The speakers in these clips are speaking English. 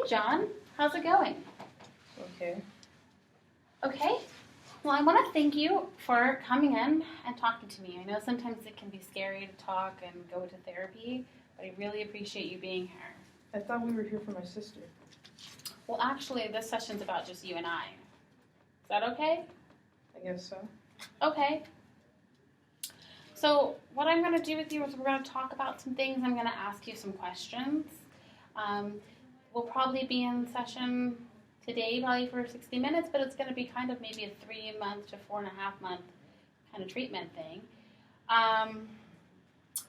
John, how's it going? Okay. Okay. Well, I want to thank you for coming in and talking to me. I know sometimes it can be scary to talk and go to therapy, but I really appreciate you being here. I thought we were here for my sister. Well, actually, this session's about just you and I. Is that okay? I guess so. Okay. So what I'm going to do with you is we're going to talk about some things. I'm going to ask you some questions. We'll probably be in session today probably for 60 minutes, but it's going to be kind of maybe a 3-month to 4.5-month kind of treatment thing.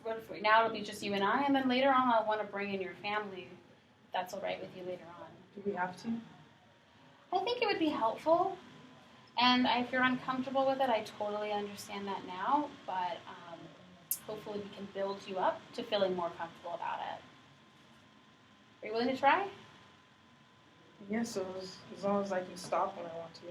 For now it'll be just you and I, and then later on I'll want to bring in your family, if that's all right with you later on. Do we have to? I think it would be helpful, and if you're uncomfortable with it, I totally understand that now, but hopefully we can build you up to feeling more comfortable about it. Are you willing to try? Yes, so as long as I can stop when I want to.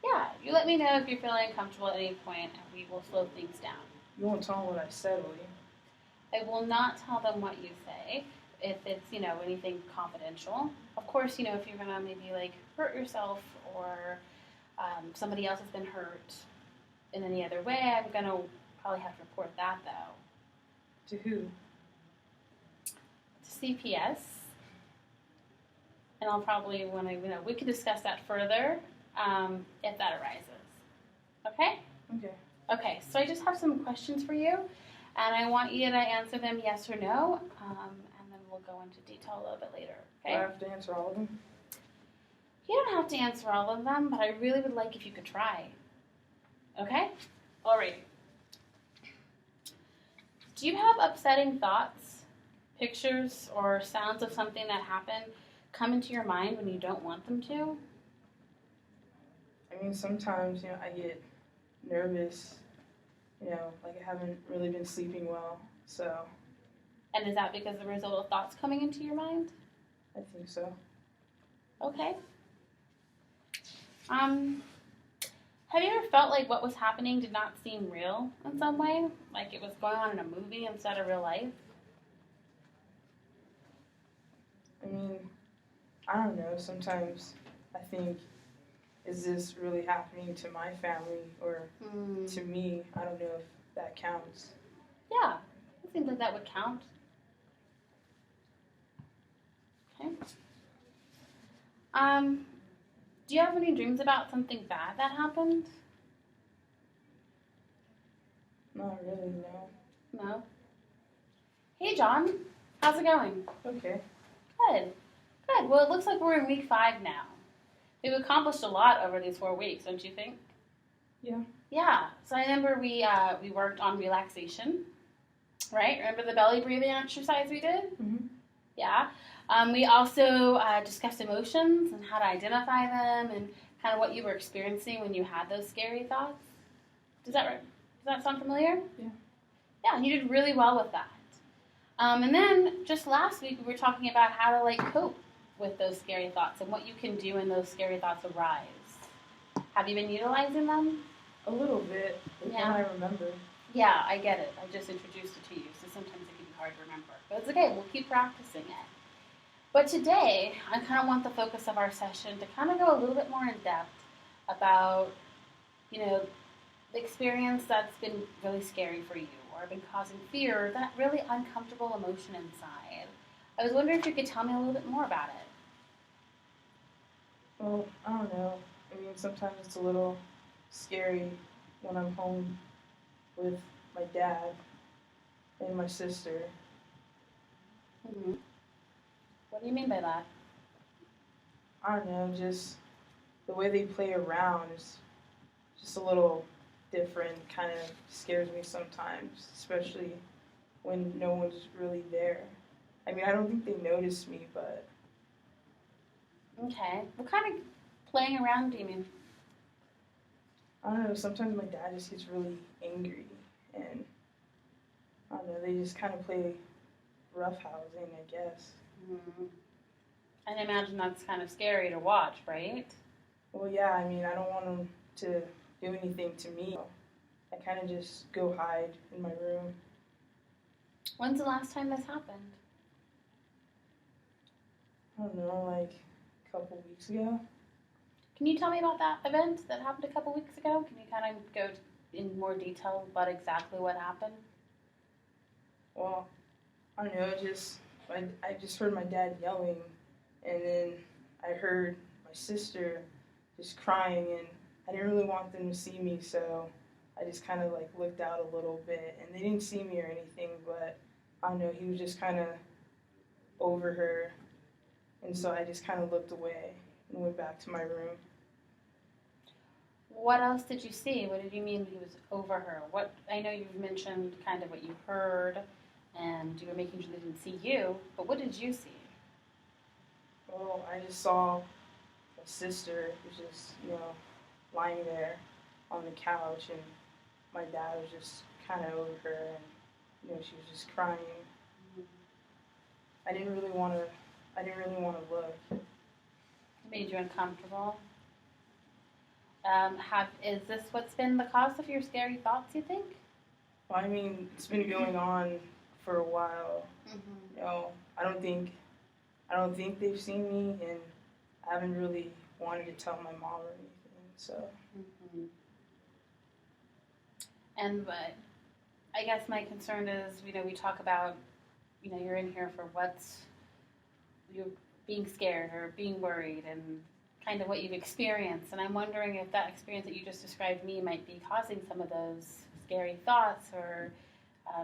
Yeah, you let me know if you're feeling uncomfortable at any point, and we will slow things down. You won't tell them what I said, will you? I will not tell them what you say if it's, anything confidential. Of course, if you're going to maybe, hurt yourself or somebody else has been hurt in any other way, I'm going to probably have to report that, though. To who? To CPS. And I'll probably want to, we can discuss that further if that arises. Okay? Okay. Okay, so I just have some questions for you, and I want you to answer them yes or no, and then we'll go into detail a little bit later. Okay? Do I have to answer all of them? You don't have to answer all of them, but I really would like if you could try. Okay? All right. Do you have upsetting thoughts, pictures, or sounds of something that happened come into your mind when you don't want them to? I mean, sometimes, I get nervous, like I haven't really been sleeping well, so. And is that because of the result of thoughts coming into your mind? I think so. Okay. Have you ever felt like what was happening did not seem real in some way? Like it was going on in a movie instead of real life? I mean, I don't know, sometimes I think, is this really happening to my family or to me? I don't know if that counts. Yeah, it seems like that would count. Okay. Do you have any dreams about something bad that happened? Not really, no. No? Hey, John. How's it going? Okay. Good. Good. Well, it looks like we're in week 5 now. We've accomplished a lot over these 4 weeks, don't you think? Yeah. Yeah. So I remember we worked on relaxation, right? Remember the belly breathing exercise we did? Mm-hmm. Yeah. We also discussed emotions and how to identify them and kind of what you were experiencing when you had those scary thoughts. Does that sound familiar? Yeah. Yeah, you did really well with that. And then just last week we were talking about how to cope with those scary thoughts and what you can do when those scary thoughts arise. Have you been utilizing them? A little bit, but Yeah. then I remember. Yeah, I get it. I just introduced it to you, so sometimes it can be hard to remember. But it's okay, we'll keep practicing it. But today, I kind of want the focus of our session to kind of go a little bit more in depth about, the experience that's been really scary for you or been causing fear, that really uncomfortable emotion inside. I was wondering if you could tell me a little bit more about it. Well, I don't know. I mean, sometimes it's a little scary when I'm home with my dad and my sister. Mm-hmm. What do you mean by that? I don't know, just the way they play around is just a little different, kind of scares me sometimes, especially when no one's really there. I mean, I don't think they notice me, but Okay. What kind of playing around do you mean? I don't know, sometimes my dad just gets really angry, and I don't know, they just kind of play roughhousing, I guess. Mm-hmm. And I imagine that's kind of scary to watch, right? Well, yeah, I mean, I don't want them to do anything to me. I kind of just go hide in my room. When's the last time this happened? don't know, like a couple weeks ago. Can you tell me about that event that happened a couple weeks ago? Can you kind of go in more detail about exactly what happened? Well, I don't know, I just heard my dad yelling, and then I heard my sister just crying, and I didn't really want them to see me, so I just kind of like looked out a little bit, and they didn't see me or anything, but I don't know, he was just kind of over her, and so I just kind of looked away and went back to my room. What else did you see? What did you mean he was over her? What I know you've mentioned kind of what you heard, and you were making sure they didn't see you, but what did you see? Well, I just saw my sister was just, lying there on the couch, and my dad was just kind of over her, and, she was just crying. I didn't really want to look. It made you uncomfortable. Is this what's been the cause of your scary thoughts, you think? Well, I mean, it's been going on for a while. Mm-hmm. I don't think they've seen me, and I haven't really wanted to tell my mom or anything. So. Mm-hmm. And but I guess my concern is, we talk about, you're in here for you're being scared or being worried, and kind of what you've experienced. And I'm wondering if that experience that you just described to me might be causing some of those scary thoughts. Or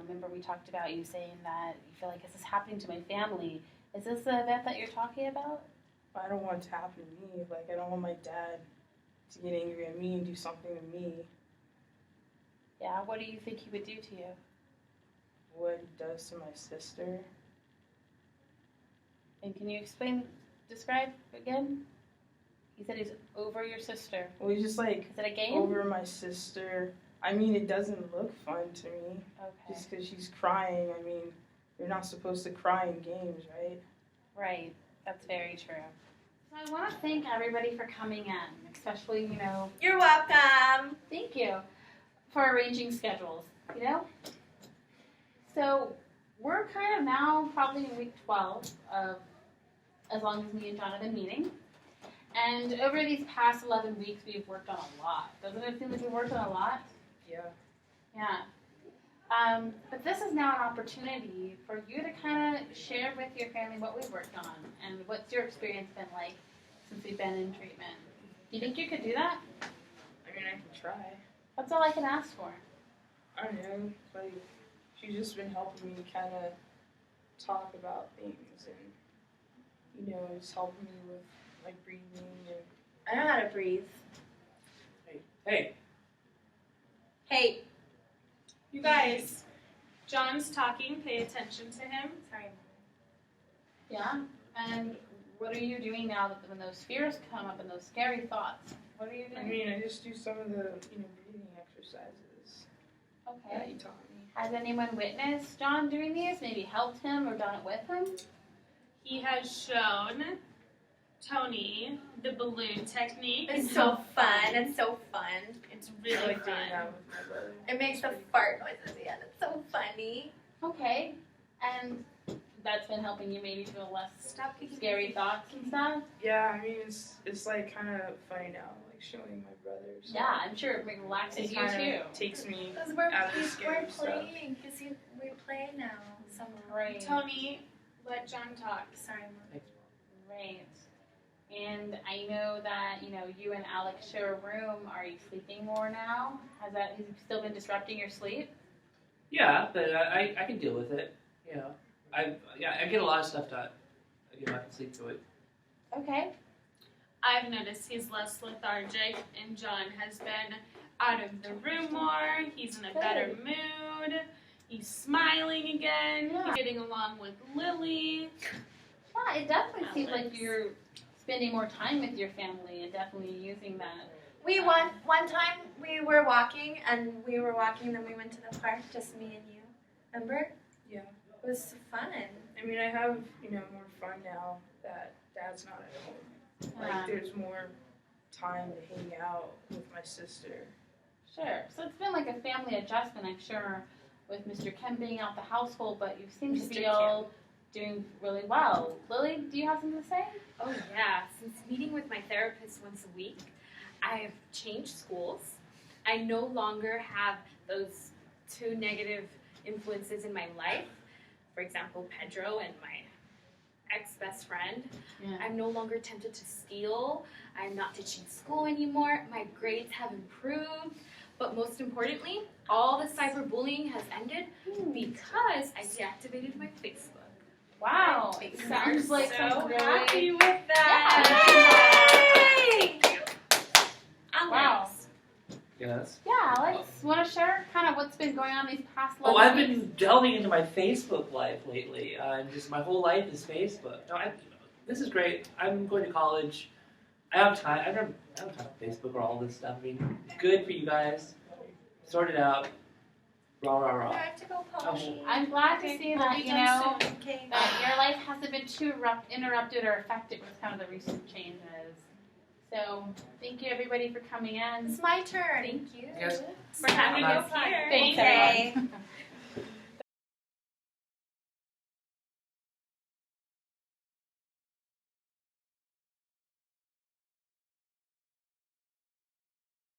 remember we talked about you saying that you feel like, is this happening to my family? Is this the event that you're talking about? I don't want it to happen to me. Like, I don't want my dad to get angry at me and do something to me. Yeah, what do you think he would do to you? What he does to my sister. And can you describe again? He said he's over your sister. Well, he's just like, is it a game? Over my sister. I mean, it doesn't look fun to me. Okay. Just because she's crying. I mean, you're not supposed to cry in games, right? Right. That's very true. So I want to thank everybody for coming in, especially, You're welcome. Thank you for arranging schedules, So we're kind of now probably in week 12 of As Long As Me and John Have Been Meeting. And over these past 11 weeks, we've worked on a lot. Doesn't it feel like we've worked on a lot? Yeah. Yeah. But this is now an opportunity for you to kind of share with your family what we've worked on and what's your experience been like since we've been in treatment. Do you think you could do that? I mean, I can try. That's all I can ask for. I don't know. Like, she's just been helping me kind of talk about things and, just helping me with, like, breathing and... I know how to breathe. Hey. Hey. You guys, John's talking. Pay attention to him. Sorry. Yeah? And what are you doing now that when those fears come up and those scary thoughts? What are you doing? I mean, I just do some of the, breathing exercises that Okay. he taught me. Has anyone witnessed John doing these? Maybe helped him or done it with him? He has shown Tony the balloon technique. It's so fun. It's so fun. It's I really like doing fun. that with my brother. It makes the fart noises again. It's so funny. Okay. And that's been helping you maybe feel less Stop kicking scary me. thoughts and stuff? Yeah, I mean, it's like kind of funny now, like showing my brother. So Yeah, I'm sure it relaxes it you kind too. of takes me Because we're out of the scary stuff. playing. Because we play now. Somehow. Right. Tony, let John talk. Sorry, Mom. Right. And I know that, you and Alex share a room. Are you sleeping more now? Has you still been disrupting your sleep? Yeah, but I can deal with it. I get a lot of stuff done. I can sleep through it. Okay. I've noticed he's less lethargic, and John has been out of the room more. He's in a better mood. He's smiling again. Yeah. He's getting along with Lily. Yeah, it definitely seems like Alex. you're spending more time with your family and definitely using that. We one time we were walking, then we went to the park, just me and you. Remember? Yeah. It was fun. I mean, I have, more fun now that Dad's not at home. Like, there's more time to hang out with my sister. Sure. So it's been like a family adjustment, I'm sure, with Mr. Kim being out the household, but you seem to Mr. feel doing really well. Lily, do you have something to say? Oh yeah, since meeting with my therapist once a week, I've changed schools. I no longer have those two negative influences in my life. For example, Pedro and my ex-best friend. Yeah. I'm no longer tempted to steal. I'm not ditching school anymore. My grades have improved. But most importantly, all the cyberbullying has ended because I deactivated my Facebook. Wow. Thank you. Sounds like so some really happy with that. Yay! Alex. Wow. Yes. Yeah, Alex, want to share kind of what's been going on these past 11 Oh, I've weeks? been delving into my Facebook life lately. Just my whole life is Facebook. No, this is great. I'm going to college. I have time. I don't have time for Facebook or all this stuff. I mean, good for you guys. Sort it out. Rah, rah, I rah. have to go potty. I'm glad to see that, you know, Okay. that your life hasn't been too interrupted or affected with kind of the recent changes. So, thank you everybody for coming in. It's my turn. Thank you Yes. for having Bye. us here. Thanks, Okay. everyone.